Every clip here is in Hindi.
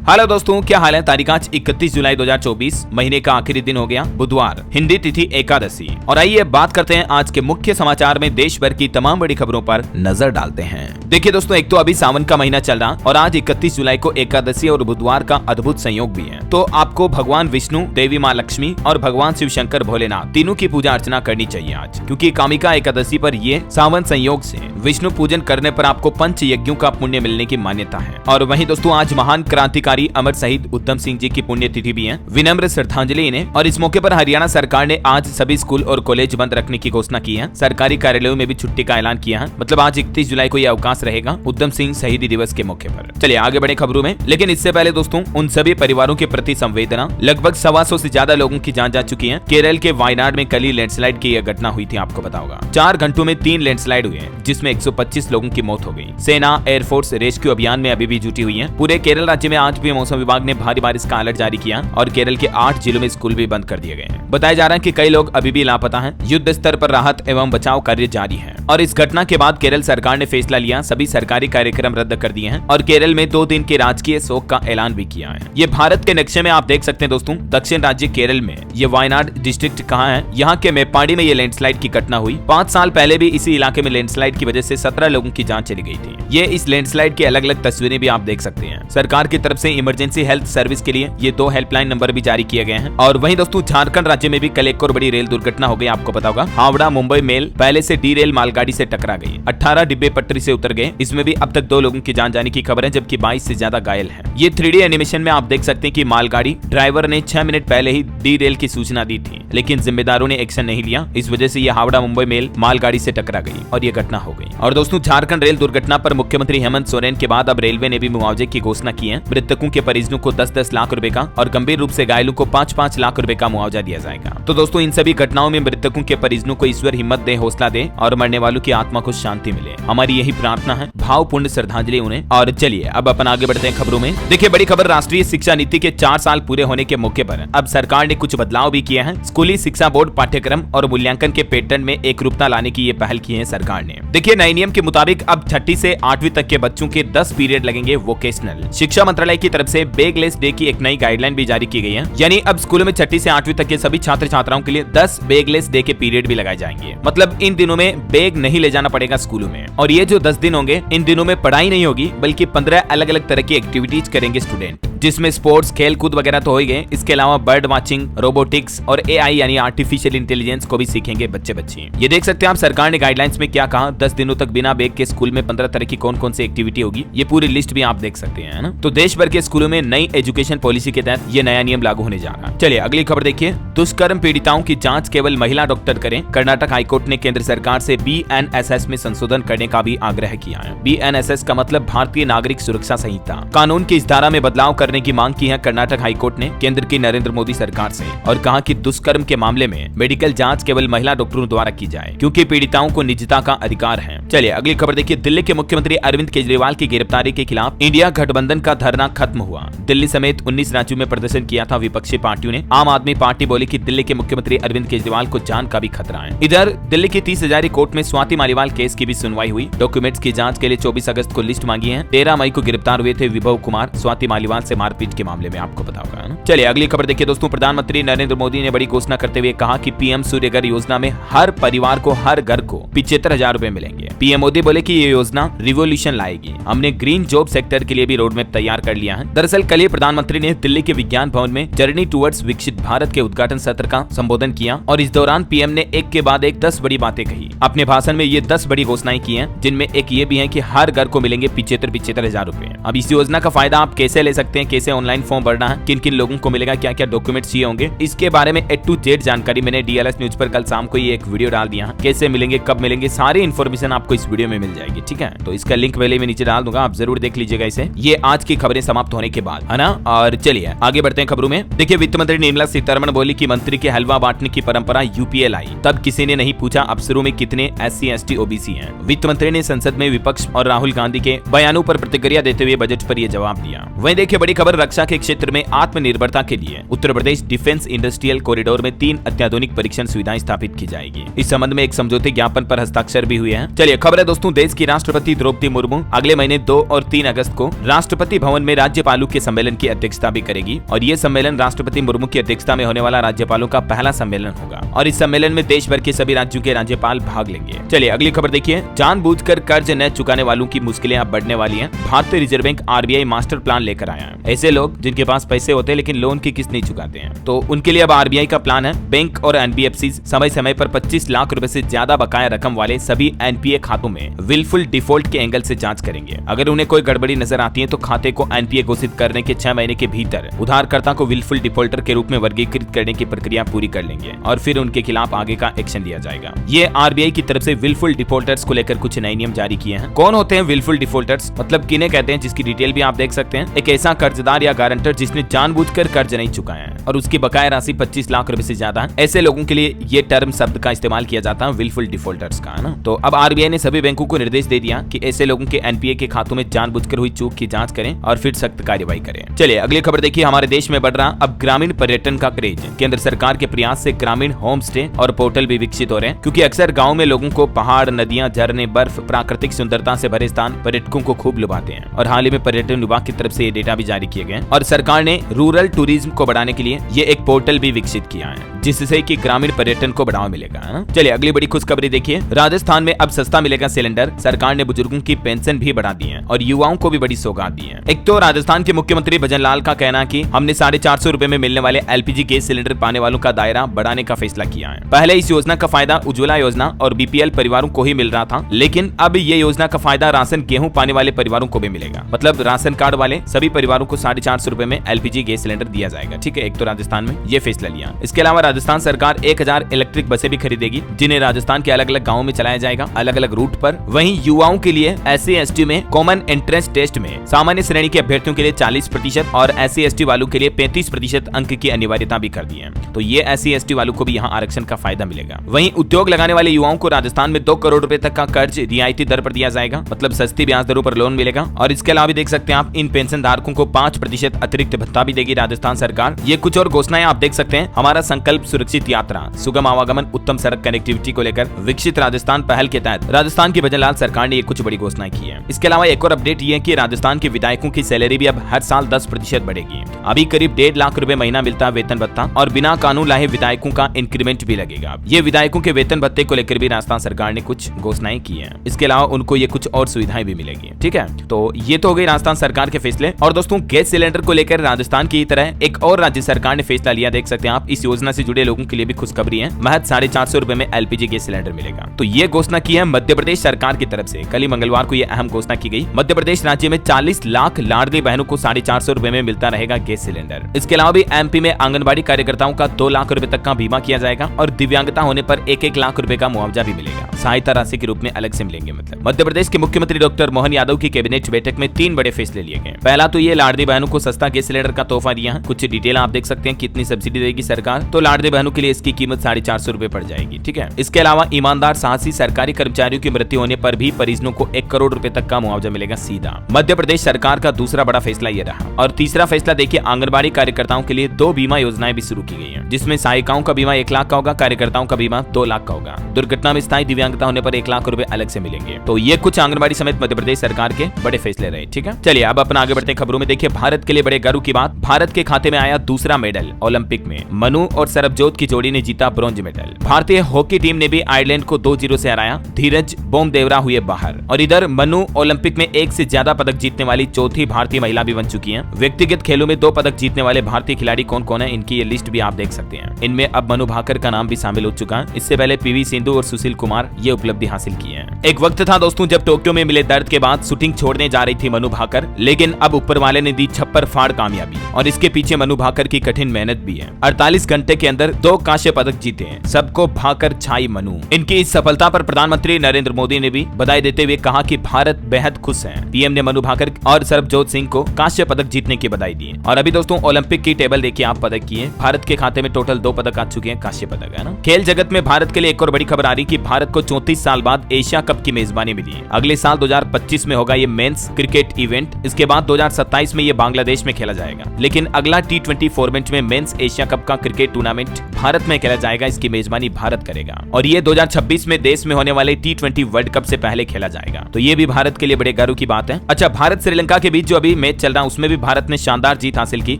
हेलो दोस्तों, क्या हाल है। तारीख आज 31 जुलाई 2024, महीने का आखिरी दिन हो गया, बुधवार, हिंदी तिथि एकादशी। और आइए बात करते हैं आज के मुख्य समाचार में देश भर की तमाम बड़ी खबरों पर नजर डालते हैं। देखिए दोस्तों, एक तो अभी सावन का महीना चल रहा और आज 31 जुलाई को एकादशी और बुधवार का अद्भुत संयोग भी है। तो आपको भगवान विष्णु, देवी माँ लक्ष्मी और भगवान शिव शंकर भोलेनाथ तीनों की पूजा अर्चना करनी चाहिए आज, क्योंकि कामिका एकादशी पर ये सावन संयोग से विष्णु पूजन करने पर आपको पंच यज्ञों का पुण्य मिलने की मान्यता है। और वहीं दोस्तों आज महान क्रांतिकारी अमर शहीद उधम सिंह जी की पुण्यतिथि भी है। विनम्र श्रद्धांजलि इन्हें। और इस मौके पर हरियाणा सरकार ने आज सभी स्कूल और कॉलेज बंद रखने की घोषणा की है। सरकारी कार्यालयों में भी छुट्टी का ऐलान किया है। मतलब आज 31 जुलाई को यह अवकाश रहेगा उधम सिंह शहीदी दिवस के मौके पर। चलिए आगे बढ़े खबरों में, लेकिन इससे पहले दोस्तों उन सभी परिवारों के प्रति संवेदना। लगभग 125 से ज्यादा लोगों की जान जा चुकी है। केरल के वायनाड में कल ही लैंडस्लाइड की यह घटना हुई थी, आपको पता होगा। 4 घंटों में 3 लैंडस्लाइड हुए, जिसमें 125 लोगों की मौत हो गई। सेना, एयरफोर्स रेस्क्यू अभियान में अभी भी जुटी हुई है। पूरे केरल राज्य में आज भी मौसम विभाग ने भारी बारिश का अलर्ट जारी किया और केरल के 8 जिलों में स्कूल भी बंद कर दिए गए हैं। बताया जा रहा है कि कई लोग अभी भी लापता हैं। युद्ध स्तर पर राहत एवं बचाव कार्य जारी है। और इस घटना के बाद केरल सरकार ने फैसला लिया, सभी सरकारी कार्यक्रम रद्द कर दिए हैं और केरल में 2 दिन के राजकीय शोक का ऐलान भी किया है। ये भारत के नक्शे में आप देख सकते हैं दोस्तों, दक्षिण राज्य केरल में ये वायनाड डिस्ट्रिक्ट कहाँ है। यहाँ के मेप्पाडी में ये लैंडस्लाइड की घटना हुई। 5 साल पहले भी इसी इलाके में लैंडस्लाइड की वजह से 17 लोगों की जान चली गई थी। ये इस लैंडस्लाइड की अलग अलग तस्वीरें भी आप देख सकते हैं। सरकार की तरफ से इमरजेंसी हेल्थ सर्विस के लिए ये 2 हेल्पलाइन नंबर भी जारी किए गए हैं। और वहीं दोस्तों झारखंड राज्य में भी कल एक और बड़ी रेल दुर्घटना हो गई, आपको पता होगा। हावड़ा मुंबई मेल पहले से डी रेल मालगाड़ी से टकरा गई। 18 डिब्बे पटरी से उतर गए। इसमें भी अब तक 2 लोगों की जान जाने की खबर है, जबकि 22 से ज्यादा घायल हैं। ये 3D एनिमेशन में आप देख सकते हैं कि मालगाड़ी ड्राइवर ने 6 मिनट पहले ही डी रेल की सूचना दी थी, लेकिन जिम्मेदारों ने एक्शन नहीं लिया। इस वजह से यह हावड़ा मुंबई मेल मालगाड़ी से टकरा गई और ये घटना हो गई। और दोस्तों झारखंड रेल दुर्घटना पर मुख्यमंत्री हेमंत सोरेन के बाद अब रेलवे ने भी मुआवजे की घोषणा की है। मृतकों के परिजनों को 10-10 लाख रुपए का और गंभीर रूप से घायलों को 5-5 लाख रुपए का मुआवजा दिया जाएगा। तो दोस्तों इन सभी घटनाओं में मृतकों के परिजनों को ईश्वर हिम्मत दे, हौसला दे और मरने वालों की आत्मा को शांति मिले, हमारी यही प्रार्थना है। भावपूर्ण श्रद्धांजलि उन्हें। और चलिए अब अपन आगे बढ़ते हैं खबरों में। देखिए बड़ी खबर, राष्ट्रीय शिक्षा नीति के 4 साल पूरे होने के मौके पर अब सरकार ने कुछ बदलाव भी किए हैं। स्कूली शिक्षा बोर्ड पाठ्यक्रम और मूल्यांकन के पैटर्न में एकरूपता लाने की ये पहल की है सरकार ने। देखिए नए नियम के मुताबिक अब 6ठी से 8वीं तक के बच्चों के 10 पीरियड लगेंगे वोकेशनल। शिक्षा मंत्रालय की तरफ से बैगलेस डे की एक नई गाइडलाइन भी जारी की गई है। यानी अब स्कूलों में 6ठी से 8वीं तक के सभी छात्र छात्राओं के लिए 10 बैगलेस डे के पीरियड भी लगाए जाएंगे। मतलब इन दिनों में बैग नहीं ले जाना पड़ेगा स्कूलों में। और ये जो 10 दिन होंगे, इन दिनों में पढ़ाई नहीं होगी, बल्कि 15 अलग अलग तरह की एक्टिविटीज करेंगे स्टूडेंट, जिसमें स्पोर्ट्स, खेल कूद वगैरह तो हो ही गए। इसके अलावा बर्ड वाचिंग, रोबोटिक्स और AI यानी आर्टिफिशियल इंटेलिजेंस को भी सीखेंगे बच्चे बच्ची। ये देख सकते हैं आप सरकार ने गाइडलाइंस में क्या कहा। 10 दिनों तक बिना बैग के स्कूल में 15 तरह की कौन कौन सी एक्टिविटी होगी, ये पूरी लिस्ट भी आप देख सकते हैं, है ना। तो देश भर के स्कूलों में नई एजुकेशन पॉलिसी के तहत ये नया नियम लागू होने जा रहा है। चलिए अगली खबर देखिए। दुष्कर्म पीड़िताओं की जांच केवल महिला डॉक्टर करें। कर्नाटक हाईकोर्ट ने केंद्र सरकार से BNSS में संशोधन करने का भी आग्रह किया है। BNSS का मतलब भारतीय नागरिक सुरक्षा संहिता। कानून की इस धारा में बदलाव करने की मांग की है कर्नाटक हाईकोर्ट ने केंद्र की नरेंद्र मोदी सरकार से, और कहा कि दुष्कर्म के मामले में मेडिकल जांच केवल महिला डॉक्टरों द्वारा की जाए, क्योंकि पीड़िताओं को निजता का अधिकार है। चलिए अगली खबर देखिए। दिल्ली के मुख्यमंत्री अरविंद केजरीवाल की गिरफ्तारी के खिलाफ इंडिया गठबंधन का धरना खत्म हुआ। दिल्ली समेत 19 राज्यों में प्रदर्शन किया था विपक्षी पार्टियों ने। आम आदमी पार्टी बोली कि दिल्ली के मुख्यमंत्री अरविंद केजरीवाल को जान का भी खतरा है। इधर दिल्ली की 30 हजारी कोर्ट में स्वाति मालीवाल केस की भी सुनवाई हुई। डॉक्यूमेंट्स की जांच के लिए 24 अगस्त को लिस्ट मांगी है। 13 मई को गिरफ्तार हुए थे विभव कुमार स्वाति मालीवाल से मारपीट के मामले में, आपको पता होगा। चलिए अगली खबर देखिए दोस्तों। प्रधानमंत्री नरेंद्र मोदी ने बड़ी घोषणा करते हुए कहा कि PM सूर्य घर योजना में हर परिवार को, हर घर को 75,000 रुपए मिलेंगे। PM मोदी बोले कि ये योजना रिवोल्यूशन लाएगी। हमने ग्रीन जॉब सेक्टर के लिए भी रोड मैप तैयार कर लिया है। दरअसल कल ही प्रधानमंत्री ने दिल्ली के विज्ञान भवन में जर्नी टुवर्ड्स विकसित भारत के उद्घाटन सत्र का संबोधन किया और इस दौरान PM ने एक के बाद एक 10 बड़ी बातें कही। अपने भाषण में ये 10 बड़ी घोषणाएं की हैं, जिनमें एक ये भी है कि हर घर को मिलेंगे 75,000 रुपए। अब इस योजना का फायदा आप कैसे ले सकते हैं, कैसे ऑनलाइन फॉर्म भरना है, किन किन लोगों को मिलेगा, क्या क्या डॉक्यूमेंट्स चाहिए होंगे, इसके बारे में A to Z जानकारी मैंने DLS न्यूज पर कल शाम को ये एक वीडियो डाल दिया है। कैसे मिलेंगे, कब मिलेंगे, सारी इन्फॉर्मेशन आपको इस वीडियो में मिल जाएगी, ठीक है। तो इसका लिंक पहले मैं नीचे डाल दूंगा, आप जरूर देख लीजिएगा इसे। ये आज की खबरें समाप्त होने के बाद, है ना। और चलिए आगे बढ़ते हैं खबरों में। देखिए वित्त मंत्री निर्मला सीतारमण बोली कि मंत्री के हलवा बांटने की परंपरा UPL आई, तब किसी ने नहीं पूछा अफसरों में कितने SC ST OBC हैं। वित्त मंत्री ने संसद में विपक्ष और राहुल गांधी के बयानों पर प्रतिक्रिया देते हुए बजट पर यह जवाब दिया। वहीं देखिए बड़ी खबर रक्षा के क्षेत्र में आत्मनिर्भरता के लिए Uttar Pradesh defence industrial corridor में 3 अत्याधुनिक परीक्षण सुविधाएं स्थापित की जाएगी। इस संबंध में एक समझौते ज्ञापन पर हस्ताक्षर भी हुए हैं। चलिए खबर है दोस्तों, देश की राष्ट्रपति द्रौपदी मुर्मू अगले महीने 2 और 3 अगस्त को राष्ट्रपति भवन में राज्यपालों के सम्मेलन की अध्यक्षता भी करेगी और ये सम्मेलन राष्ट्रपति मुर्मू की अध्यक्षता में होने वाला राज्यपालों का पहला सम्मेलन होगा और इस सम्मेलन में देश भर के सभी राज्यों के राज्यपाल भाग लेंगे। चलिए अगली खबर देखिए, जानबूझकर कर्ज न चुकाने वालों की मुश्किलें अब बढ़ने वाली हैं। भारतीय reserve bank RBI master plan लेकर आया है। ऐसे लोग जिनके पास पैसे होते हैं लेकिन लोन की किस्त नहीं चुकाते हैं, तो उनके लिए अब आरबीआई का प्लान है। बैंक और एनबीएफसी समय समय पर 25 लाख रुपए से ज्यादा बकाया रकम वाले सभी एनपीए खातों में विलफुल डिफॉल्ट के एंगल से जांच करेंगे। अगर उन्हें कोई गड़बड़ी नजर आती है तो खाते को एनपीए घोषित करने के 6 महीने के भीतर उधारकर्ता को विलफुल डिफॉल्टर के रूप में वर्गीकृत करने की प्रक्रिया पूरी कर लेंगे और फिर उनके खिलाफ आगे का एक्शन लिया जाएगा। ये आरबीआई की तरफ से विलफुल डिफॉल्टर्स को लेकर कुछ नए नियम जारी किए हैं। कौन होते हैं विलफुल डिफॉल्टर्स, मतलब किन्हें कहते हैं, जिसकी डिटेल भी आप देख सकते हैं। एक ऐसा कर्जदार या गारंटर जिसने जानबूझकर कर्ज नहीं चुकाया है और उसकी बकाया राशि 25 लाख रुपए से ज्यादा है, ऐसे लोगों के लिए ये टर्म शब्द का इस्तेमाल किया जाता है विलफुल डिफॉल्टर्स का, है ना। तो अब आरबीआई ने सभी बैंकों को निर्देश दे दिया कि ऐसे लोगों के एनपीए के खातों में जानबूझकर हुई चूक की जांच करें और फिर सख्त कार्रवाई करें। चलिए अगली खबर देखिए, हमारे देश में बढ़ रहा अब ग्रामीण पर्यटन का क्रेज। केंद्र सरकार के प्रयास से ग्रामीण होम स्टे और पोर्टल भी विकसित हो रहे हैं, क्योंकि अक्सर गाँव में लोगों को पहाड़, नदियां, झरने, बर्फ, प्राकृतिक सुंदरता से भरे स्थान पर्यटकों को खूब लुभाते हैं। और हाल ही में पर्यटन विभाग की तरफ से ये डेटा भी जारी किए गए और सरकार ने रूरल टूरिज्म को बढ़ाने के लिए ये एक पोर्टल भी विकसित किया है, जिससे कि ग्रामीण पर्यटन को बढ़ावा मिलेगा। चलिए अगली बड़ी खुशखबरी देखिए, राजस्थान में अब सस्ता मिलेगा सिलेंडर। सरकार ने बुजुर्गों की पेंशन भी बढ़ा दी है और युवाओं को भी बड़ी सौगात दी है। एक तो राजस्थान के मुख्यमंत्री भजन लाल का कहना है कि हमने 450 रुपए में मिलने वाले एलपीजी गैस सिलेंडर पाने वालों का दायरा बढ़ाने का फैसला किया है। पहले इस योजना का फायदा उज्ज्वला योजना और बीपीएल परिवारों को ही मिल रहा था, लेकिन अब ये योजना का फायदा राशन गेहूं पाने वाले परिवारों को भी मिलेगा। मतलब राशन कार्ड वाले सभी परिवारों को 450 रुपए में एलपीजी गैस सिलेंडर दिया जाएगा। ठीक है, एक तो राजस्थान में ये फैसला लिया। इसके अलावा राजस्थान सरकार 1000 इलेक्ट्रिक बसें भी खरीदेगी, जिन्हें राजस्थान के अलग अलग गाँव में चलाया जाएगा, अलग अलग रूट पर। वहीं युवाओं के लिए SC/ST में कॉमन एंट्रेंस टेस्ट में सामान्य श्रेणी के अभ्यर्थियों के लिए 40% और SC/ST वालों के लिए 35% अंक की अनिवार्यता भी कर दी है। तो ये SC/ST वालों को भी यहाँ आरक्षण का फायदा मिलेगा। वहीं उद्योग लगाने वाले युवाओं को राजस्थान में 2 करोड़ रुपए तक का कर्ज रियायती दर पर दिया जाएगा, मतलब सस्ती ब्याज दरों पर लोन मिलेगा। और इसके अलावा देख सकते हैं आप, इन पेंशन धारकों को 5% अतिरिक्त भत्ता भी देगी राजस्थान सरकार। ये कुछ और घोषणाएं आप देख सकते हैं। हमारा संकल्प सुरक्षित यात्रा, सुगम आवागमन, उत्तम सड़क कनेक्टिविटी को लेकर विकसित राजस्थान पहल के तहत राजस्थान की भजन लाल सरकार ने ये कुछ बड़ी घोषणाएं की है। इसके अलावा एक और अपडेट ये है कि राजस्थान के विधायकों की सैलरी भी अब हर साल 10% बढ़ेगी। अभी करीब 1.5 लाख रुपए महीना मिलता है वेतन भत्ता और बिना कानून लाए विधायकों का इंक्रीमेंट भी लगेगा। ये विधायकों के वेतन भत्ते को लेकर भी राजस्थान सरकार ने कुछ घोषणाएं की है। इसके अलावा उनको ये कुछ और सुविधाएं भी मिलेगी। ठीक है, तो ये तो हो गई राजस्थान सरकार के फैसले। और दोस्तों, गैस सिलेंडर को लेकर राजस्थान की तरह एक और राज्य सरकार ने फैसला लिया, देख सकते हैं आप। इस योजना से जुड़े लोगों के लिए भी खुशखबरी है, महज 450 रुपए में एलपीजी गैस सिलेंडर मिलेगा। तो ये घोषणा की है मध्य प्रदेश सरकार की तरफ से। कल ही मंगलवार को यह अहम घोषणा की गई। मध्य प्रदेश राज्य में 40 लाख लाडली बहनों को 450 रुपए में मिलता रहेगा गैस सिलेंडर। इसके अलावा भी एमपी में आंगनबाड़ी कार्यकर्ताओं का 2 लाख रुपए तक का बीमा किया जाएगा और दिव्यांगता होने पर 1-1 लाख रुपए का मुआवजा भी मिलेगा, सहायता राशि के रूप में अलग से मिलेंगे। मतलब मध्य प्रदेश के मुख्यमंत्री डॉक्टर मोहन यादव की कैबिनेट बैठक में 3 बड़े फैसले लिए गए। पहला तो ये लाडली बहनों को सस्ता गैस सिलेंडर का तोहफा दिया है। कुछ डिटेल आप देख सकते हैं, कितनी सब्सिडी देगी सरकार। तो लाडली बहनों के लिए इसकी कीमत 450 रुपए पड़ जाएगी। ठीक है, इसके अलावा ईमानदार साहसी सरकारी कर्मचारियों की मृत्यु होने पर भी परिजनों को 1 करोड़ रुपए तक का मुआवजा मिलेगा सीधा। मध्य प्रदेश सरकार का दूसरा बड़ा फैसला ये रहा। और तीसरा फैसला देखिए, आंगनबाड़ी कार्यकर्ताओं के लिए 2 बीमा योजनाएं भी शुरू की गई हैं, जिसमें सहायिकाओं का बीमा 1 लाख का होगा, कार्यकर्ताओं का बीमा 2 लाख का होगा। दुर्घटना में स्थायी दिव्यांगता होने पर 1 लाख रुपए अलग से मिलेंगे। तो ये कुछ आंगनबाड़ी समेत मध्य प्रदेश सरकार के बड़े फैसले रहे। ठीक है, चलिए अब अपना आगे बढ़ते खबरों में। देखिए, भारत के लिए बड़े गर्व की बात, भारत के खाते में आया दूसरा मेडल ओलंपिक में। मनु और सरबजोत की जोड़ी ने जीता ब्रॉन्ज मेडल। भारतीय हॉकी टीम ने भी आयरलैंड को 2-0 से हराया। धीरज बोमदेवरा हुए बाहर। और इधर मनु ओलंपिक में 1 से ज्यादा पदक जीतने वाली चौथी भारतीय महिला भी बन चुकी हैं। व्यक्तिगत खेलों में 2 पदक जीतने वाले भारतीय खिलाड़ी कौन कौन है, इनकी ये लिस्ट भी आप देख सकते हैं। इनमें अब मनु भाकर का नाम भी शामिल हो चुका है। इससे पहले पीवी सिंधु और सुशील कुमार ये उपलब्धि हासिल की है। एक वक्त था दोस्तों जब टोक्यो में मिले दर्द के बाद शूटिंग छोड़ने जा रही थी मनु भाकर, लेकिन अब ऊपर वाले ने दी छप्पर फाड़ कामयाबी और इसके पीछे मनु भाकर की कठिन मेहनत भी है। 48 घंटे के अंदर 2 कांस्य पदक जीते हैं, सबको भाकर छाई मनु। इनकी इस सफलता पर प्रधानमंत्री नरेंद्र मोदी ने भी बधाई देते हुए कहा कि भारत बेहद खुश है। पीएम ने मनु भाकर और सरबजोत सिंह को कांस्य पदक जीतने की बधाई दी। और अभी दोस्तों ओलंपिक की टेबल देखिए आप, पदक की है भारत के खाते में टोटल 2 पदक आ चुके हैं, कांस्य पदक है ना। खेल जगत में भारत के लिए एक और बड़ी खबर आ रही कि भारत को 34 साल बाद एशिया कप की मेजबानी मिली है। अगले साल 2025 में होगा ये मेंस क्रिकेट इवेंट। इसके बाद 2027 में ये बांग्लादेश में खेला जाएगा। लेकिन अगला T20 फॉर्मेट में मेंस एशिया कप का क्रिकेट टूर्नामेंट भारत में खेला जाएगा। इसकी मेजबानी भारत करेगा और ये 2026 में देश में होने वाले T20 वर्ल्ड कप से पहले खेला जाएगा। तो ये भी भारत के लिए बड़े गर्व की बात है। अच्छा, भारत श्रीलंका के बीच जो अभी मैच चल रहा है उसमें भी भारत ने शानदार जीत हासिल की।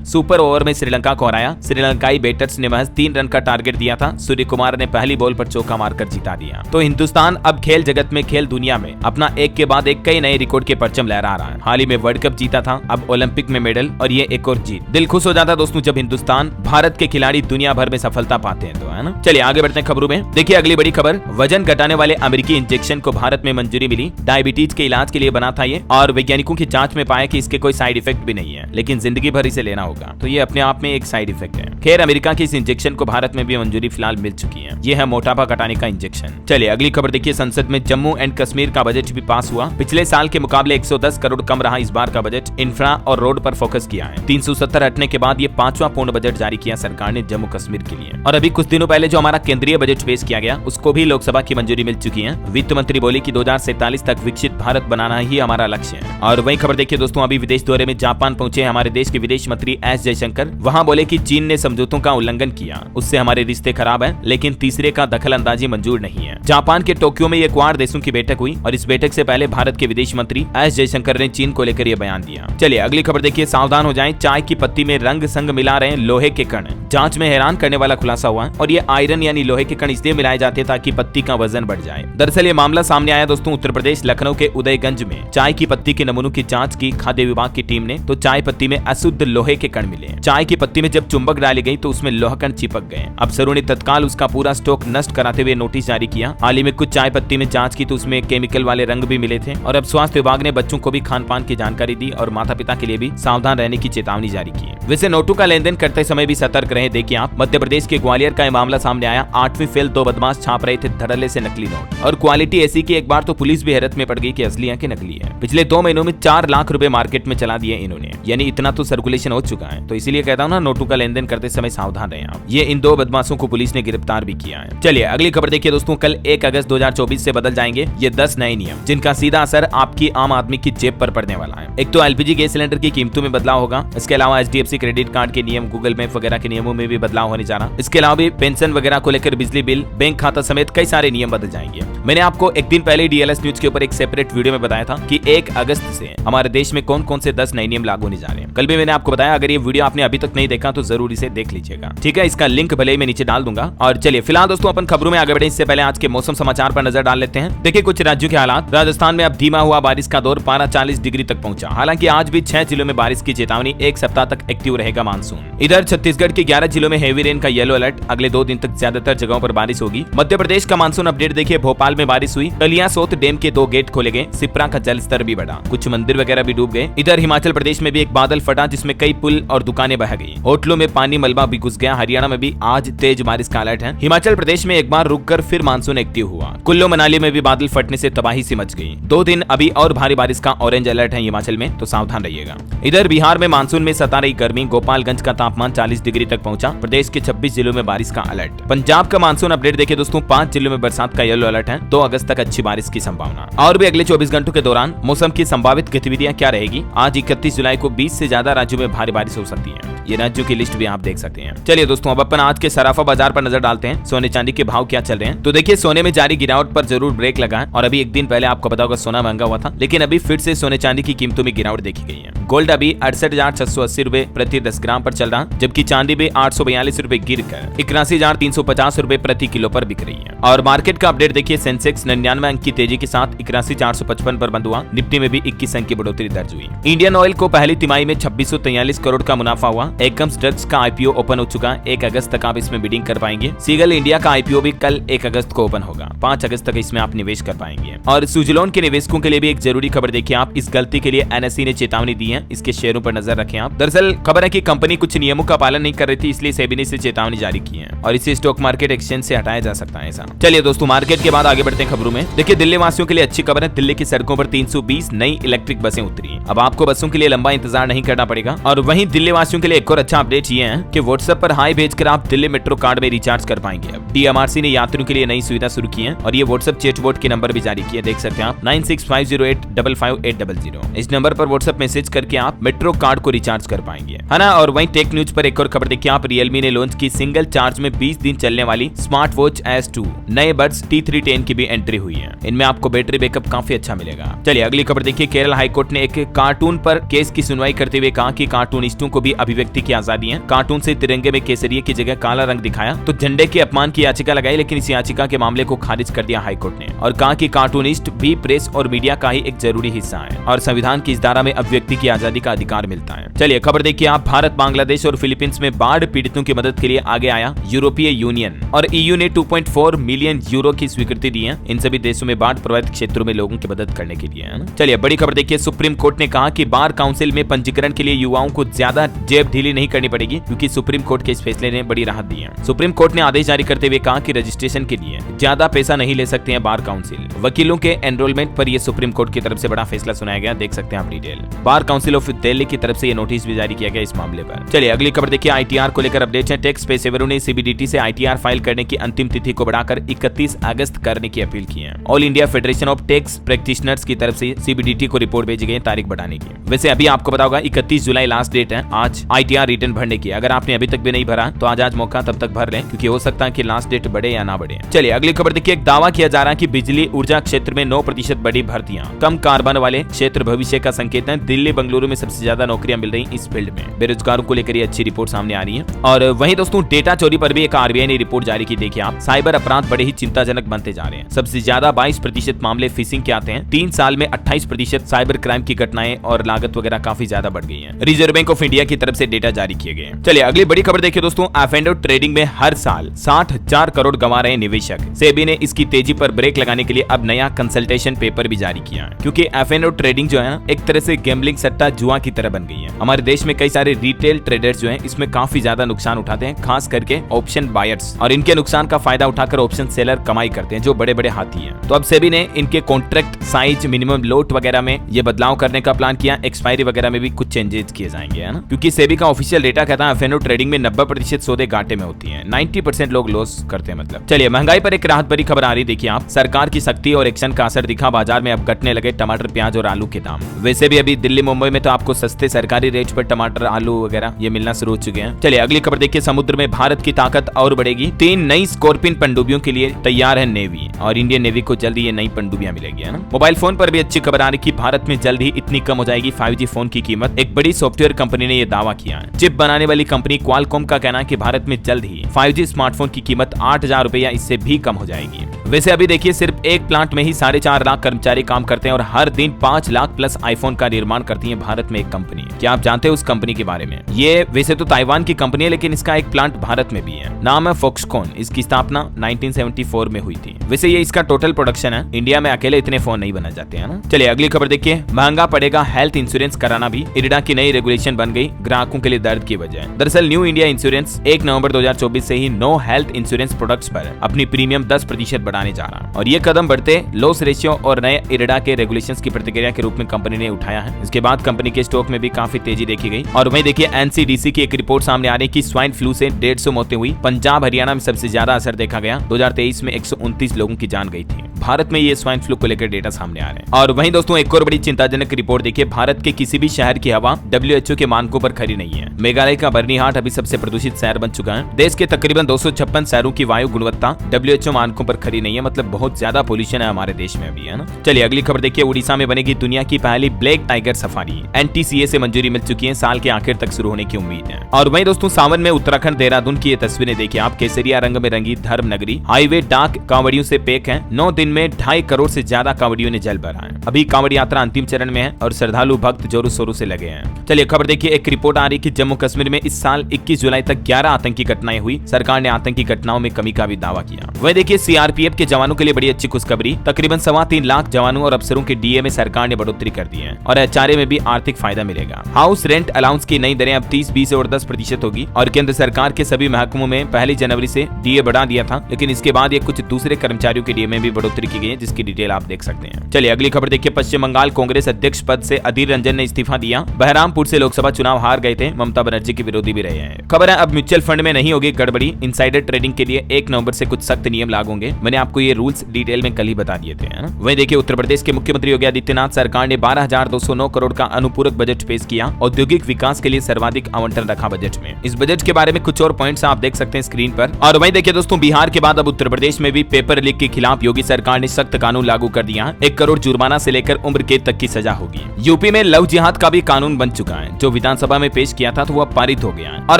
सुपर ओवर में श्रीलंका को हराया। श्रीलंकाई बैटर्स ने महज 3 रन का टारगेट दिया था। सूर्य कुमार ने पहली बॉल पर चौका मारकर जिता दिया। तो हिंदुस्तान अब खेल जगत में, खेल दुनिया में अपना एक के बाद एक कई नए रिकॉर्ड के परचम लहरा रहा है। हाल ही में वर्ल्ड कप जीता था, अब ओलंपिक में मेडल और ये एक और जीत। दिल खुश हो जाता है दोस्तों जब हिंदुस्तान, भारत के खिलाड़ी दुनिया भर में सफलता पाते हैं, तो है ना। चलिए आगे बढ़ते हैं खबरों में। देखिए अगली बड़ी खबर, वजन घटाने वाले अमेरिकी इंजेक्शन को भारत में मंजूरी मिली। डायबिटीज के इलाज के लिए बना था ये और वैज्ञानिकों की जांच में पाया कि इसके कोई साइड इफेक्ट भी नहीं है, लेकिन जिंदगी भर इसे लेना होगा। तो ये अपने आप में एक साइड इफेक्ट है। खैर अमेरिका के इस इंजेक्शन को भारत में भी मंजूरी फिलहाल मिल चुकी है। ये है मोटापा घटाने का इंजेक्शन। चलिए अगली खबर देखिए, संसद में जम्मू एंड कश्मीर का बजट भी पास हुआ। पिछले साल के मुकाबले 110 करोड़ कम रहा इस बार का बजट। इंफ्रा और रोड पर फोकस किया है। 370 हटने के बाद ये 5वां पूर्ण बजट जारी किया सरकार ने जम्मू कश्मीर के लिए। और अभी कुछ दिनों पहले जो हमारा केंद्रीय बजट पेश किया गया उसको भी लोकसभा की मंजूरी मिल चुकी है। वित्त मंत्री बोली कि 2047 तक विकसित भारत बनाना ही हमारा लक्ष्य है। और वही खबर देखिए दोस्तों, अभी विदेश दौरे में जापान पहुंचे हमारे देश के विदेश मंत्री एस जयशंकर। वहां बोले कि चीन ने समझौतों का उल्लंघन किया, उससे हमारे रिश्ते खराब है, लेकिन तीसरे का दखल अंदाजी मंजूर नहीं है। जापान के टोक्यो में ये क्वाड देशों की बैठक हुई और इस बैठक से पहले भारत के विदेश मंत्री एस जयशंकर ने चीन को लेकर यह बयान दिया। चलिए अगली खबर देखिए, सावधान हो जाएं, चाय की पत्ती में रंग संग मिला रहे लोहे के कण। जांच में हैरान करने वाला खुलासा हुआ और ये आयरन यानी लोहे के कण इसलिए मिलाए जाते ताकि पत्ती का वजन बढ़ जाए। दरअसल ये मामला सामने आया दोस्तों उत्तर प्रदेश लखनऊ के उदयगंज में। चाय की पत्ती के नमूनों की जांच की खाद्य विभाग की टीम ने, तो चाय पत्ती में अशुद्ध लोहे के कण मिले। चाय की पत्ती में जब चुंबक डाली गई तो उसमें लोहा कण चिपक गए। अफसरों ने तत्काल उसका पूरा स्टॉक नष्ट कराते हुए नोटिस जारी किया। हाल ही में कुछ चाय पत्ती में जांच की तो उसमें केमिकल वाले रंग भी मिले थे। और अब स्वास्थ्य विभाग ने बच्चों को भी खान पान की जानकारी दी और माता पिता के लिए भी सावधान रहने की चेतावनी जारी की। वैसे नोटों का लेन देन करते समय भी सतर्क रहे। देखिए आप, मध्य प्रदेश के ग्वालियर का मामला सामने आया। 8वीं फेल 2 बदमाश छाप रहे थे धड़ल्ले से नकली नोट और क्वालिटी ऐसी कि एक बार तो पुलिस भी हैरत में पड़ गई कि असली है कि नकली है। पिछले 2 महीनों में 4 लाख रुपए मार्केट में चला दिए इन्होंने, यानी इतना तो सर्कुलेशन हो चुका है। तो इसीलिए कहता हूँ ना, नोटों का लेन देन करते समय सावधान रहें आप। ये इन 2 बदमाशों को पुलिस ने गिरफ्तार भी किया है। चलिए अगली खबर देखिए दोस्तों, कल 1 अगस्त 2024 से बदल जाएंगे ये 10 नए नियम, जिनका सीधा असर आपकी आम आदमी की जेब पर पड़ने वाला है। एक तो एलपीजी गैस सिलेंडर की कीमतों में बदलाव होगा। इसके अलावा HDFC क्रेडिट कार्ड के नियम, गूगल मैप वगैरह के नियमों में भी बदलाव होने जा रहा। इसके अलावा भी पेंशन वगैरह को लेकर बिजली बिल, बैंक खाता समेत कई सारे नियम बदल जाएंगे। मैंने आपको एक दिन पहले DLS न्यूज के ऊपर एक सेपरेट वीडियो में बताया था कि 1 अगस्त से हमारे देश में कौन कौन से 10 नए नियम लागू होने जा रहे हैं। कल भी मैंने आपको बताया, अगर ये वीडियो आपने अभी तक नहीं देखा तो जरूर इसे देख लीजिएगा, ठीक है। इसका लिंक भले ही मैं नीचे डाल दूंगा। और चलिए फिलहाल दोस्तों अपन खबरों में आगे बढ़े इससे पहले आज के मौसम समाचार पर नजर डाल लेते हैं। देखिए कुछ राज्यों के हालात। राजस्थान में अब धीमा हुआ बारिश का दौर, पारा 40 डिग्री तक पहुंचा। हालांकि आज भी 6 जिलों में बारिश की चेतावनी, 1 सप्ताह तक एक्टिव रहेगा मानसून। इधर छत्तीसगढ़ के 11 जिलों में हेवी रेन का येलो अलर्ट, अगले 2 दिन तक ज्यादातर जगहों पर बारिश होगी। मध्य प्रदेश का मानसून अपडेट देखिए, भोपाल में बारिश हुई, कलियासोत डैम के 2 गेट खोले गए, सिप्रा का जल स्तर भी बढ़ा, कुछ मंदिर वगैरह भी डूब गए। इधर हिमाचल प्रदेश में भी एक बादल फटा जिसमें कई पुल और दुकानें बह गई, होटलों में पानी मलबा भी घुस गया। हरियाणा में भी आज तेज बारिश का अलर्ट है। हिमाचल प्रदेश में एक बार रुककर फिर मानसून एक्टिव हुआ। कुल्लू मनाली में भी बादल फटने से तबाही सी मच गई। 2 दिन अभी और भारी बारिश का ऑरेंज अलर्ट है हिमाचल में, तो सावधान रहिएगा। इधर बिहार में मानसून में सता रही गर्मी, गोपालगंज का तापमान 40 डिग्री तक पहुंचा। प्रदेश के 26 जिलों में बारिश का अलर्ट। पंजाब का मानसून अपडेट देखिए दोस्तों, 5 जिलों में बरसात का येलो अलर्ट है। 2 अगस्त तक अच्छी बारिश की संभावना। और भी अगले 24 घंटों के दौरान मौसम की संभावित गतिविधियां क्या रहेगी। आज 31 जुलाई को 20 से ज्यादा राज्यों में भारी बारिश हो सकती है। ये राज्यों की लिस्ट भी आप देख सकते हैं। चलिए दोस्तों अब अपन आज के सराफा बाजार पर नजर डालते हैं। सोने चांदी के भाव क्या चल रहे हैं। तो देखिए सोने में जारी गिरावट पर जरूर ब्रेक लगा है। और अभी एक दिन पहले आपको पता होगा सोना महंगा हुआ था, लेकिन अभी फिर से सोने चांदी की कीमतों में गिरावट देखी गई है। गोल्ड अभी 68,680 रुपए प्रति 10 ग्राम पर चल रहा, जबकि चांदी भी 842 रुपए गिर कर 81,350 रुपए प्रति किलो पर बिक रही है। और मार्केट का अपडेट देखिए, सेंसेक्स 99 अंक की तेजी के साथ 81,455 पर बंद हुआ। निफ्टी में भी 21 अंक की बढ़ोतरी दर्ज हुई। इंडियन ऑयल को पहली तिमाही में 2643 करोड़ का मुनाफा हुआ। एकम्स ड्रग्स का IPO ओपन हो चुका है। 1 अगस्त तक आप इसमें बिडिंग कर पाएंगे। सीगल इंडिया का IPO भी कल 1 अगस्त को ओपन होगा। 5 अगस्त तक इसमें आप निवेश कर पाएंगे। और सुजलोन के निवेशकों के लिए भी एक जरूरी खबर देखिए आप, इस गलती के लिए NSE ने चेतावनी दी है। इसके शेयरों पर नजर रखें आप। दरअसल खबर है कि कंपनी कुछ नियमों का पालन नहीं कर रही थी, इसलिए सेबी ने इसे चेतावनी जारी की है। और इसे स्टॉक मार्केट एक्सचेंज से हटाया जा सकता है ऐसा। चलिए दोस्तों, मार्केट के बाद आगे बढ़ते हैं खबरों में। देखिए, दिल्ली वासियों के लिए अच्छी खबर है। दिल्ली की सड़कों पर 320 नई इलेक्ट्रिक बसें उतरी। अब आपको बसों के लिए लंबा इंतजार नहीं करना पड़ेगा। और वहीं दिल्ली वासियों के लिए एक और अच्छा अपडेट ये है कि व्हाट्सएप पर हाई भेजकर आप दिल्ली मेट्रो कार्ड में रिचार्ज कर पाएंगे। अब DMRC ने यात्रियों के लिए नई सुविधा शुरू की है और ये व्हाट्सएप चैटबॉट के नंबर भी जारी किए, देख सकते हैं आप 9650855800। इस नंबर पर व्हाट्सएप मैसेज करके आप मेट्रो कार्ड को रिचार्ज कर पाएंगे, है ना। और वहीं टेक न्यूज पर एक और खबर देखिए आप, रियलमी ने लॉन्च की सिंगल चार्ज में 20 दिन चलने वाली स्मार्ट वॉच S2। नए बड्स T310 की भी एंट्री हुई है। इनमें आपको बैटरी बैकअप काफी अच्छा मिलेगा। चलिए अगली खबर देखिए, केरल हाईकोर्ट ने एक कार्टून पर केस की सुनवाई करते हुए कहा कि कार्टूनिस्टों को भी अभिव्यक्ति की आजादी है। कार्टून से तिरंगे में केसरिया की जगह काला रंग दिखाया तो झंडे के अपमान की याचिका लगाई, लेकिन इस याचिका के मामले को खारिज कर दिया हाईकोर्ट ने और कहा कि कार्टूनिस्ट भी प्रेस और मीडिया का ही एक जरूरी हिस्सा है और संविधान की इस धारा में अभिव्यक्ति की आजादी का अधिकार मिलता है। चलिए खबर देखिए आप, भारत, बांग्लादेश और फिलीपींस में बाढ़ पीड़ितों की मदद के लिए आगे आया यूरोपीय यूनियन और EU ने 2.4 मिलियन यूरो की स्वीकृति दी है इन सभी देशों में बाढ़ प्रभावित क्षेत्रों में लोगों की मदद करने के लिए, है ना। चलिए बड़ी खबर देखिए, सुप्रीम कोर्ट ने कहा कि बार काउंसिल में पंजीकरण के लिए युवाओं को ज्यादा जेब ढीली नहीं करनी पड़ेगी, क्योंकि सुप्रीम कोर्ट के इस फैसले ने बड़ी राहत दी है। सुप्रीम कोर्ट ने आदेश जारी करते हुए कहा कि रजिस्ट्रेशन के लिए ज्यादा पैसा नहीं ले सकते हैं बार काउंसिल। वकीलों के एनरोलमेंट पर यह सुप्रीम कोर्ट की तरफ से बड़ा फैसला सुनाया गया, देख सकते हैं आप detail. Bar council of Delhi की तरफ से यह नोटिस भी जारी किया गया इस मामले पर। चलिए अगली खबर देखिए, ITR को लेकर अपडेट है। टैक्स पेशेवरों ने CBDT से ITR फाइल करने की अंतिम तिथि को बढ़ाकर 31 अगस्त करने की अपील की है। All India federation of tax practitioners की तरफ से CBDT को रिपोर्ट भेजी गई तारीख बढ़ाने की। वैसे अभी आपको पता होगा 31 जुलाई लास्ट डेट है आज ITR रिटर्न भरने की। अगर आपने अभी तक भी नहीं भरा तो आज मौका तब तक भर लें, क्योंकि हो सकता है कि लास्ट डेट बढ़े या ना बढ़े। चलिए अगली खबर देखिए, एक दावा किया जा रहा है कि बिजली ऊर्जा क्षेत्र में 9% बड़ी भर्तियां, कम कार्बन वाले क्षेत्र भविष्य का संकेत है। दिल्ली बंगलुरु में सबसे ज्यादा नौकरियां मिल रही इस फील्ड में। बेरोजगारों को लेकर ये अच्छी रिपोर्ट सामने आ रही है। और वहीं दोस्तों, डेटा चोरी पर भी एक RBI ने रिपोर्ट जारी की। देखिए आप, साइबर अपराध बड़े ही चिंताजनक बनते जा रहे हैं। सबसे ज्यादा 22% मामले फिशिंग के आते हैं। 3 साल में 28% साइबर क्राइम की घटनाएं और लागत वगैरह काफी ज्यादा बढ़ गई है। रिजर्व बैंक ऑफ इंडिया की तरफ से डेटा जारी किए गए। चलिए अगली बड़ी खबर देखिए दोस्तों, F&O ट्रेडिंग में हर साल 60,000 करोड़ गंवा रहे निवेशक। सेबी ने इसकी तेजी पर ब्रेक लगाने के लिए अब नया कंसल्टेशन पेपर भी जारी किया है, क्योंकि F&O ट्रेडिंग जो है ना, एक तरह से गैम्बलिंग सट्टा जुआ की तरह बन गई है। हमारे देश में कई सारे रिटेल ट्रेडर्स जो हैं इसमें काफी ज्यादा नुकसान उठाते हैं, खास करके ऑप्शन बायर्स, और इनके नुकसान का फायदा उठाकर ऑप्शन सेलर कमाई करते हैं, जो बड़े बड़े हाथी हैं। तो अब सेबी ने इनके कॉन्ट्रैक्ट साइज, मिनिमम लोट वगैरह में ये बदलाव करने का प्लान किया। एक्सपायरी वगैरह में भी कुछ चेंजेस किए जाएंगे, है ना, क्योंकि सेबी का ऑफिशियल डेटा कहता है F&O ट्रेडिंग में 90% सौदे घाटे में होती है, 90% लोग लॉस करते हैं मतलब। चलिए महंगाई पर एक राहत भरी खबर आ रही, देखिए आप, सरकार की सख्ती और एक्शन का असर दिखा। बाजार में अब घटने लगे टमाटर, प्याज और आलू के दाम। वैसे भी अभी दिल्ली मुंबई में तो आपको सस्ते सरकारी रेट पर टमाटर, आलू वगैरह ये मिलना शुरू हो चुके हैं। चलिए अगली खबर देखिए, समुद्र में भारत की ताकत और बढ़ेगी। 3 नई स्कॉर्पियन पनडुब्बियों के लिए तैयार है नेवी, और इंडियन नेवी को जल्दी ये नई पनडुब्बियां मिलेगी, है ना। मोबाइल फोन पर भी अच्छी खबर आ रही कि भारत में जल्द ही इतनी कम हो जाएगी 5G फोन की कीमत। एक बड़ी सॉफ्टवेयर कंपनी ने यह दावा किया है। चिप बनाने वाली कंपनी क्वालकॉम का कहना है कि भारत में जल्द ही 5G स्मार्टफोन की कीमत 8,000 रुपए या इससे भी कम हो जाएगी। वैसे अभी देखिए, सिर्फ एक प्लांट में ही 4.5 लाख कर्मचारी काम करते हैं और हर दिन 5 लाख प्लस आईफोन का निर्माण करती है भारत में एक कंपनी। क्या आप जानते हैं उस कंपनी के बारे में? ये वैसे तो ताइवान की कंपनी है, लेकिन इसका एक प्लांट भारत में भी है। नाम है फॉक्सकॉन। इसकी स्थापना 1974 में हुई थी। वैसे ये इसका टोटल प्रोडक्शन है। इंडिया में अकेले इतने फोन नहीं बना जाते हैं ना। चलिए अगली खबर देखिए, महंगा पड़ेगा हेल्थ इंश्योरेंस कराना भी। इरडा की नई रेगुलेशन बन गई ग्राहकों के लिए दर्द की वजह। दरअसल न्यू इंडिया इंश्योरेंस 1 नवंबर 2024 से ही नो हेल्थ इंश्योरेंस प्रोडक्ट्स पर अपनी प्रीमियम 10% बढ़ाने जा रहा है, और ये कदम बढ़ते लॉस रेशियो और नए इरडा के रेगुलेशंस की प्रतिक्रिया के रूप में कंपनी ने उठाया है। इसके बाद कंपनी के स्टॉक में भी काफी तेजी देखी गई। और वहीं देखिए, NCDC की एक रिपोर्ट सामने आ रही है कि स्वाइन फ्लू से 150 मौतें हुई। पंजाब हरियाणा में सबसे ज्यादा असर देखा गया। 2023 में 129 लोगों की जान गई थी। भारत में ये स्वाइन फ्लू को लेकर डेटा सामने आ रहे हैं। और वहीं दोस्तों, एक और बड़ी चिंताजनक रिपोर्ट देखिए, भारत के किसी भी शहर की हवा WHO के मानकों पर खरी नहीं है। मेघालय का बर्नीहाट अभी सबसे प्रदूषित शहर बन चुका है। देश के तकरीबन 256 शहरों की वायु गुणवत्ता WHO मानकों पर खरी नहीं है, मतलब बहुत ज्यादा पोल्यूशन है हमारे देश में अभी, है ना। चलिए अगली खबर देखिए, उड़ीसा में बनेगी दुनिया की पहली ब्लैक टाइगर सफारी। NTCA से मंजूरी मिल चुकी है, साल के आखिर तक शुरू होने की उम्मीद है। और वहीं दोस्तों, सावन में उत्तराखंड देहरादून की ये तस्वीरें देखिए आप। केसरिया रंग में रंगी धर्म नगरी, हाईवे डाक कांवड़ियों से पैक है। 9 दिन दिन में 2.5 करोड़ से ज्यादा कांवड़ियों ने जल भरा है। अभी कांवड़ यात्रा अंतिम चरण में है और श्रद्धालु भक्त जोरों शोरों से लगे हैं। चलिए खबर देखिए, एक रिपोर्ट आ रही कि जम्मू कश्मीर में इस साल 21 जुलाई तक 11 आतंकी घटनाएं हुई। सरकार ने आतंकी घटनाओं में कमी का भी दावा किया। वही देखिए, सीआरपीएफ के जवानों के लिए बड़ी अच्छी खुशखबरी, तकरीबन 3.25 लाख जवानों और अफसरों के डीए में सरकार ने बढ़ोतरी कर दी है और एचआरए में भी आर्थिक फायदा मिलेगा। हाउस रेंट अलाउंस की नई दरें अब 30, 20 और 10% होगी और केंद्र सरकार के सभी महकमों में 1 जनवरी से डीए बढ़ा दिया था, लेकिन इसके बाद ये कुछ दूसरे कर्मचारियों के डीए में भी बढ़ोतरी की गई है, जिसकी डिटेल आप देख सकते हैं। चलिए अगली खबर देखिए, पश्चिम बंगाल कांग्रेस अध्यक्ष पद से अधीर रंजन ने इस्तीफा दिया। बहरामपुर से लोकसभा चुनाव हार गए थे, ममता बनर्जी के विरोधी भी रहे हैं। खबर है अब म्यूचुअल फंड में नहीं होगी गड़बड़ी, इनसाइडर ट्रेडिंग के लिए 1 नवंबर से कुछ सख्त नियम लागू होंगे। मैंने आपको ये रूल्स डिटेल में कल ही बता दिए थे। वहीं देखिए, उत्तर प्रदेश के मुख्यमंत्री योगी आदित्यनाथ सरकार ने 12,209 करोड़ का अनुपूरक बजट पेश किया। औद्योगिक विकास के लिए सर्वाधिक आवंटन रखा बजट में। इस बजट के बारे में कुछ और पॉइंट्स आप देख सकते हैं स्क्रीन पर। और वहीं देखिए दोस्तों, बिहार के बाद अब उत्तर प्रदेश में भी पेपर लीक के खिलाफ योगी सरकार ने सख्त कानून लागू कर दिया। 1 करोड़ जुर्माना से लेकर उम्र कैद तक की सजा होगी। यूपी में लव जिहाद का भी कानून बन चुका है, जो विधानसभा में पेश किया था तो वह पारित हो गया है और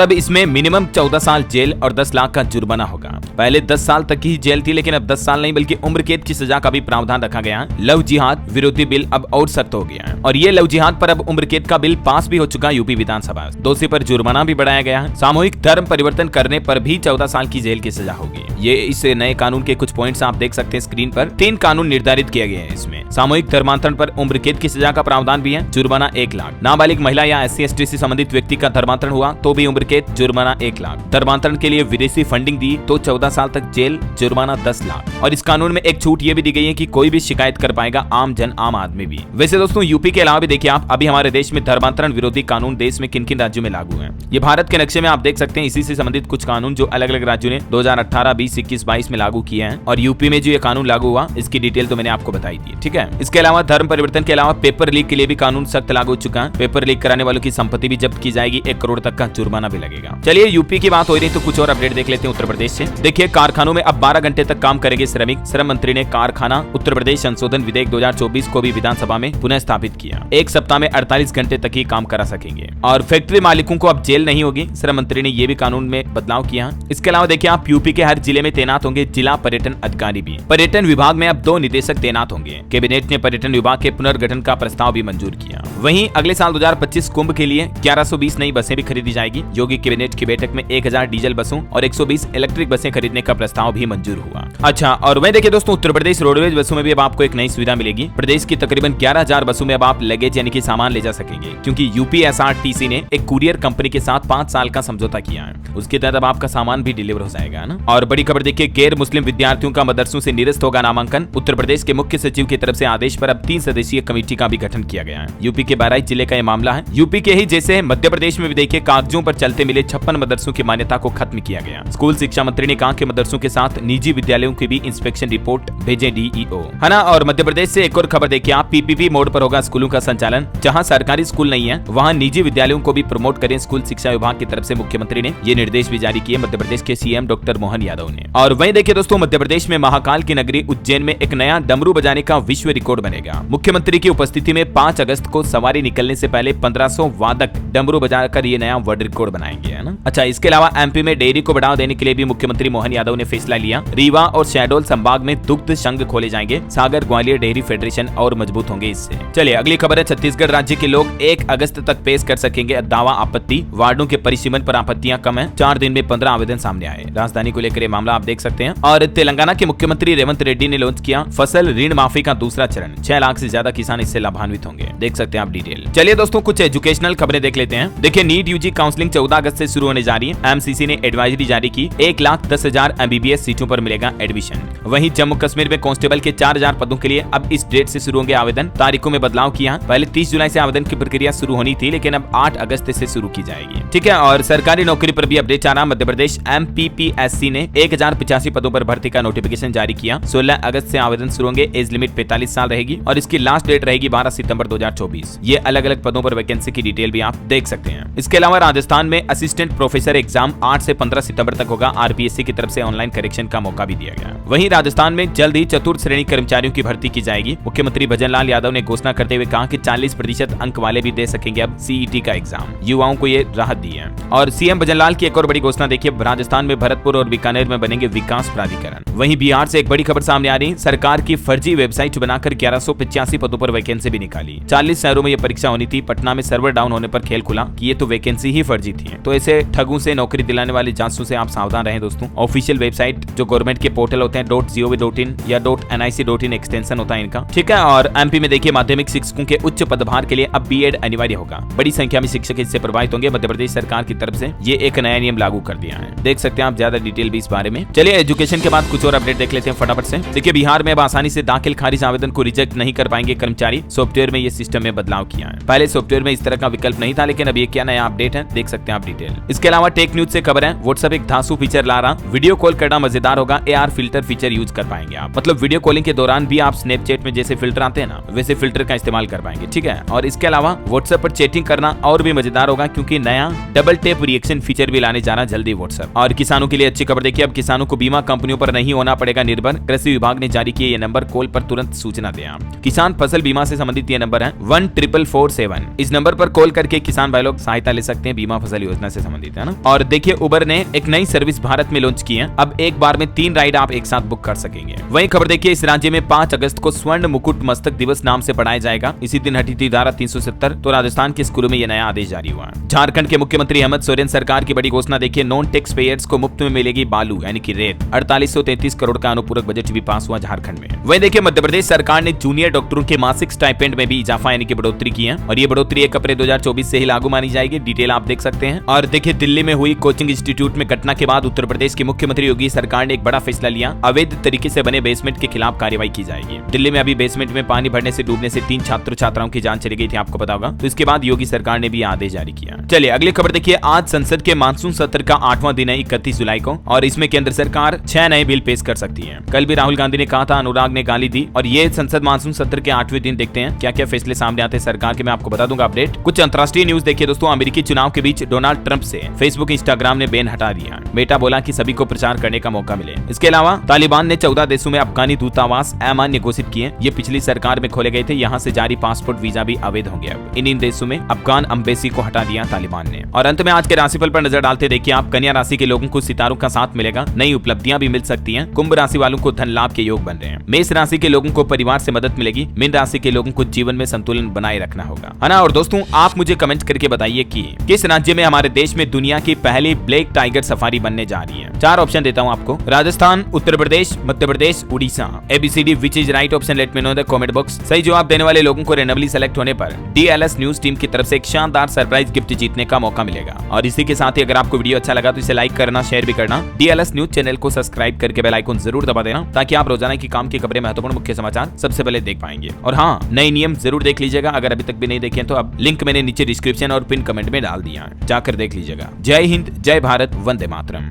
अब इसमें मिनिमम 14 साल जेल और 10 लाख का जुर्माना होगा। पहले 10 साल तक की जेल थी, लेकिन अब 10 साल नहीं बल्कि उम्र कैद की सजा का भी प्रावधान रखा गया है। लव जिहाद विरोधी बिल अब और सख्त हो गया है और ये लव जिहाद पर अब उम्र कैद का बिल पास भी हो चुका है यूपी विधानसभा। दोषी पर जुर्माना भी बढ़ाया गया है। सामूहिक धर्म परिवर्तन करने पर भी 14 साल की जेल की सजा होगी। ये इस नए कानून के कुछ पॉइंट्स आप देख सकते हैं स्क्रीन पर। 3 कानून निर्धारित किए गए हैं इसमें। सामूहिक धर्मांतरण पर उम्र कैद की सजा का प्रावधान भी है, जुर्माना 1 लाख। नाबालिग महिला या SC/ST से संबंधित व्यक्ति का धर्मांतरण हुआ तो भी उम्र कैद, जुर्माना 1 लाख। धर्मांतरण के लिए विदेशी फंडिंग दी तो 14 साल तक जेल, जुर्माना 10 लाख। और इस कानून में एक छूट ये भी दी गई है कि कोई भी शिकायत कर पाएगा, आम जन, आम आदमी भी। वैसे दोस्तों, यूपी के अलावा भी देखिए आप, अभी हमारे देश में धर्मांतरण विरोधी कानून देश में किन किन राज्यों में लागू है। ये भारत के नक्शे में आप देख सकते हैं। इसी से संबंधित कुछ कानून जो अलग अलग राज्यों ने 2018, 20, 21, 22 में लागू किए हैं और यूपी में जो ये कानून लागू हुआ इसकी डिटेल तो मैंने आपको बताई दी, ठीक है। इसके अलावा धर्म परिवर्तन के अलावा पेपर लीक के लिए भी कानून सख्त लागू हो चुका है। पेपर लीक कराने वालों की संपत्ति भी जब्त की जाएगी, 1 करोड़ तक का जुर्माना भी लगेगा। चलिए यूपी की बात हो रही तो कुछ और अपडेट देख लेते हैं उत्तर प्रदेश से। देखिए, कारखानों में अब 12 घंटे तक काम करेंगे श्रमिक। श्रम मंत्री ने कारखाना उत्तर प्रदेश संशोधन विधेयक 2024 को भी विधानसभा में पुनः स्थापित किया। 1 सप्ताह में 48 घंटे तक ही काम करा सकेंगे और फैक्ट्री मालिकों को अब जेल नहीं होगी। श्रम मंत्री ने ये भी कानून में बदलाव किया। इसके अलावा देखिए आप, यूपी के हर जिले में तैनात होंगे जिला पर्यटन अधिकारी भी। पर्यटन विभाग में अब 2 निदेशक तैनात होंगे। कैबिनेट ने पर्यटन विभाग के पुनर्गठन का प्रस्ताव भी मंजूर किया। वहीं अगले साल 2025 कुंभ के लिए 1120 नई बसें भी खरीदी जाएगी। योगी कैबिनेट की बैठक में 1000 डीजल बसों और 120 इलेक्ट्रिक बसें खरीदने का प्रस्ताव भी मंजूर हुआ। अच्छा, और वहीं देखिए दोस्तों, उत्तर प्रदेश रोडवेज बसों में भी अब आपको एक नई सुविधा मिलेगी। प्रदेश की तकरीबन 11,000 बसों में अब आप लगेज यानी कि सामान ले जा सकेंगे, क्योंकि UPSRTC ने एक कुरियर कंपनी के साथ 5 साल का समझौता किया है। उसके तहत अब आपका सामान भी डिलीवर हो जाएगा ना। और बड़ी खबर देखिए, गैर मुस्लिम विद्यार्थियों का मदरसों से निरस्त होगा नामांकन। उत्तर प्रदेश के मुख्य सचिव की तरफ से आदेश पर अब 3 सदस्यीय कमेटी का भी गठन किया गया है। यूपी के बहराइच जिले का यह मामला है। यूपी के ही जैसे मध्य प्रदेश में भी देखिए, कागजों पर चलते मिले 56 मदरसों की मान्यता को खत्म किया गया। स्कूल शिक्षा मंत्री ने कहा कि मदरसों के साथ निजी विद्यालयों की भी इंस्पेक्शन रिपोर्ट भेजे DEO, है ना। और मध्य प्रदेश से एक और खबर देखिए आप, PPP मोड पर होगा स्कूलों का संचालन। जहां सरकारी स्कूल नहीं है वहां निजी विद्यालयों को भी प्रमोट करें। स्कूल शिक्षा विभाग की तरफ से मुख्यमंत्री ने ये निर्देश भी जारी किए, मध्य प्रदेश के CM डॉक्टर मोहन यादव ने। और वहीं देखिए दोस्तों, मध्य प्रदेश में महाकाल की नगरी उज्जैन में एक नया डमरू बजाने का विश्व रिकॉर्ड बनेगा। मुख्यमंत्री की उपस्थिति में 5 अगस्त को सवारी निकलने से पहले 1500 वादक डमरू बजाकर ये नया वर्ल्ड रिकॉर्ड बनाएंगे, है ना। अच्छा, इसके अलावा MP में डेयरी को बढ़ावा देने के लिए भी मुख्यमंत्री मोहन यादव ने फैसला लिया। रीवा और शहडोल संभाग में दुग्ध संघ खोले जाएंगे। सागर ग्वालियर डेयरी फेडरेशन और मजबूत होंगे इससे। चलिए अगली खबर है, छत्तीसगढ़ राज्य के लोग 1 अगस्त तक पेश कर सकेंगे दावा आपत्ति। वार्डों के परिसीमन पर आपत्तियां कम है। 4 दिन में 15 आवेदन सामने आए। राजधानी को लेकर ये मामला आप देख सकते हैं। और तेलंगाना के मुख्यमंत्री रेवंत रेड्डी ने लॉन्च किया फसल ऋण माफी का दूसरा चरण। 6 लाख से ज्यादा किसान इससे लाभान्वित होंगे। देख सकते हैं आप डिटेल। चलिए दोस्तों, कुछ एजुकेशनल खबरें देख लेते हैं। देखिए, नीट UG काउंसलिंग 14 अगस्त से शुरू होने जा रही है। MCC ने एडवाइजरी जारी की। 1,10,000 MBBS सीटों पर मिलेगा एडमिशन। वहीं जम्मू कश्मीर में कांस्टेबल के 4000 पदों के लिए अब इस डेट से शुरू होंगे आवेदन। तारीखों में बदलाव किया। पहले 30 जुलाई से आवेदन की प्रक्रिया शुरू होनी थी, लेकिन अब 8 अगस्त से शुरू की जाएगी, ठीक है। और सरकारी नौकरी पर भी अपडेट आ रहा। मध्य प्रदेश MPPSC ने 1085 पदों पर भर्ती का नोटिफिकेशन जारी किया। 16 अगस्त से आवेदन शुरू होंगे। एज लिमिट 45 साल रहेगी और इसकी लास्ट डेट रहेगी 12 सितंबर 2024। ये अलग अलग पदों पर वैकेंसी की डिटेल भी आप देख सकते हैं। इसके अलावा राजस्थान में असिस्टेंट प्रोफेसर एग्जाम 8 से 15 सितंबर तक होगा। RPSC की तरफ से ऑनलाइन करेक्शन का मौका भी दिया गया। वहीं राजस्थान में जल्द ही चतुर्थ श्रेणी कर्मचारियों की भर्ती की जाएगी। मुख्यमंत्री भजनलाल यादव ने घोषणा करते हुए कहा कि 40% अंक वाले भी दे सकेंगे अब CET का एग्जाम। युवाओं को ये राहत दी है। और CM भजनलाल की एक और बड़ी घोषणा देखिए, राजस्थान में भरतपुर और बीकानेर में बनेंगे विकास प्राधिकरण। वहीं बिहार से एक बड़ी खबर सामने आ रही, सरकार की फर्जी वेबसाइट बनाकर 1185 पदों पर वैकेंसी भी निकाली। 40 शहरों में यह परीक्षा होनी थी। पटना में सर्वर डाउन होने पर खेल खुला कि ये तो वैकेंसी ही फर्जी थी। तो ऐसे ठगों से, नौकरी दिलाने वाले जासूस से आप सावधान रहें दोस्तों। ऑफिशियल वेबसाइट जो गवर्नमेंट के पोर्टल होते हैं .gov.in या .nic.in एक्सटेंशन होता है इनका, ठीक है। और एमपी में देखिए माध्यमिक शिक्षकों के उच्च पदभार के लिए अब बीएड अनिवार्य होगा। बड़ी संख्या में शिक्षक इससे प्रभावित होंगे। मध्य प्रदेश सरकार की तरफ से ये एक नया नियम लागू कर दिया है। देख सकते हैं आप ज्यादा डिटेल भी इस बारे में। चलिए एजुकेशन के बाद कुछ और अपडेट देख लेते हैं फटाफट से। देखिए बिहार में अब आसानी से दाखिल खारिज आवेदन को रिजेक्ट नहीं कर पाएंगे कर्मचारी। सॉफ्टवेयर में ये सिस्टम में बदलाव किया है। पहले सॉफ्टवेयर में इस तरह का विकल्प नहीं था, लेकिन अब ये क्या नया अपडेट है देख सकते हैं आप डिटेल। इसके अलावा टेक न्यूज से खबर है, व्हाट्सएप एक धांसू फीचर ला रहा। वीडियो कॉल करना मजेदार होगा। AR फिल्टर फीचर यूज कर पाएंगे आप, मतलब वीडियो कॉलिंग के दौरान भी आप स्नैपचैट में जैसे फिल्टर आते हैं ना, वैसे फिल्टर का इस्तेमाल कर पाएंगे, ठीक है। और इसके अलावा व्हाट्सएप पर चैटिंग करना और भी मजेदार होगा, क्योंकि नया डबल टैप रिएक्शन फीचर भी लाने जा रहा जल्दी व्हाट्सएप। और किसानों के लिए अच्छी खबर देखिए, अब किसानों को बीमा कंपनियों पर नहीं होना पड़ेगा निर्भर। कृषि विभाग ने जारी किया ये नंबर, कॉल पर तुरंत सूचना दें आप। किसान फसल बीमा से संबंधित ये नंबर है 14447। इस नंबर पर कॉल करके किसान भाई लोग सहायता ले सकते हैं, बीमा फसल योजना से संबंधित है ना। और देखिए उबर ने एक नई सर्विस भारत में लॉन्च की है। अब एक बार में 3 राइड आप एक साथ बुक कर सकेंगे। वहीं खबर देखिए, इस राज्य में 5 अगस्त को स्वर्ण मुकुट मस्तक दिवस नाम से पढ़ाया जाएगा। इसी दिन हटी थी धारा 370। तो राजस्थान के स्कूलों में यह नया आदेश जारी हुआ। झारखंड के मुख्यमंत्री हेमंत सोरेन सरकार की बड़ी घोषणा देखिए, नॉन टैक्स पेयर्स को मुफ्त में मिलेगी बालू यानी कि रेत। 4833 करोड़ का अनुपूरक बजट भी पास हुआ झारखंड में। वहीं देखिए मध्य प्रदेश सरकार ने जूनियर डॉक्टरों के मासिक स्टाइपेंड में भी इजाफा यानी कि बढ़ोतरी की है। और ये बढ़ोतरी 1 अप्रैल 2024 से ही लागू मानी जाएगी। डिटेल आप देख सकते हैं। और देखिए दिल्ली में हुई कोचिंग इंस्टीट्यूट में घटना के बाद उत्तर प्रदेश के मुख्यमंत्री योगी सरकार ने एक बड़ा फैसला लिया। अवैध तरीके से बने बेसमेंट के खिलाफ कार्रवाई की जाएगी। दिल्ली में अभी बेसमेंट में पानी भरने से डूबने से 3 छात्र छात्राओं की जान चली गई थी, आपको पता होगा। तो इसके बाद योगी सरकार ने भी आदेश जारी किया। चलिए अगली खबर देखिए, आज संसद के मानसून सत्र का 8वां दिन है 31 जुलाई को, और इसमें केंद्र सरकार 6 नए बिल पेश कर सकती है। कल भी राहुल गांधी ने कहा था, अनुराग ने गाली दी। और ये संसद मानसून सत्र के 8वें दिन देखते हैं क्या क्या फैसले सामने आते हैं सरकार के, मैं आपको बता दूंगा अपडेट। कुछ अंतर्राष्ट्रीय न्यूज देखिए दोस्तों, अमेरिकी चुनाव के बीच डोनाल्ड ट्रंप से फेसबुक इंस्टाग्राम ने बैन हटा दिया। मेटा बोला कि सभी को प्रचार करने का मौका मिले। इसके अलावा तालिबान ने 14 देशों में अफगानी दूतावास अमान्य घोषित किए। ये पिछली सरकार में खोले गए थे। यहाँ से जारी पासपोर्ट वीजा भी अवैध होंगे। अब इन देशों में अफगान एम्बेसी को हटा दिया तालिबान ने। और अंत में आज के राशिफल पर नजर डालते देखिए आप, कन्या राशि के लोगों को सितारों का साथ मिलेगा, नई उपलब्धियां भी मिल सकती हैं। कुंभ राशि वालों को धन लाभ के योग बन रहे हैं। मेष राशि के लोगों को परिवार से मदद मिलेगी। मीन राशि के लोगों को जीवन में संतुलन बनाए रखना होगा, है ना। और दोस्तों आप मुझे कमेंट करके बताइए कि किस राज्य में हमारे देश में दुनिया की पहली ब्लैक टाइगर सफारी बनने जा रही है। 4 ऑप्शन देता हूँ आपको, Rajasthan, Uttar Pradesh, Madhya Pradesh, Orissa. ABCD which is right option, let me know in the comment box. सही जवाब देने वाले लोगों को रैंडमली सेलेक्ट होने पर DLS न्यूज टीम की तरफ से एक शानदार सरप्राइज गिफ्ट जीतने का मौका मिलेगा। और इसी के साथ ही अगर आपको वीडियो अच्छा लगा तो इसे लाइक करना, शेयर भी करना। DLS न्यूज चैनल को सब्सक्राइब करके बेल आइकन जरूर दबा देना, ताकि आप रोजाना की काम की खबरें, महत्वपूर्ण मुख्य समाचार सबसे पहले देख पाएंगे। और हाँ, नए नियम जरूर देख लीजिएगा। अगर अभी तक भी नहीं देखे तो अब लिंक मैंने नीचे डिस्क्रिप्शन और पिन कमेंट में डाल दिया है, जाकर देख लीजिएगा। जय हिंद, जय भारत, वंदे मातरम।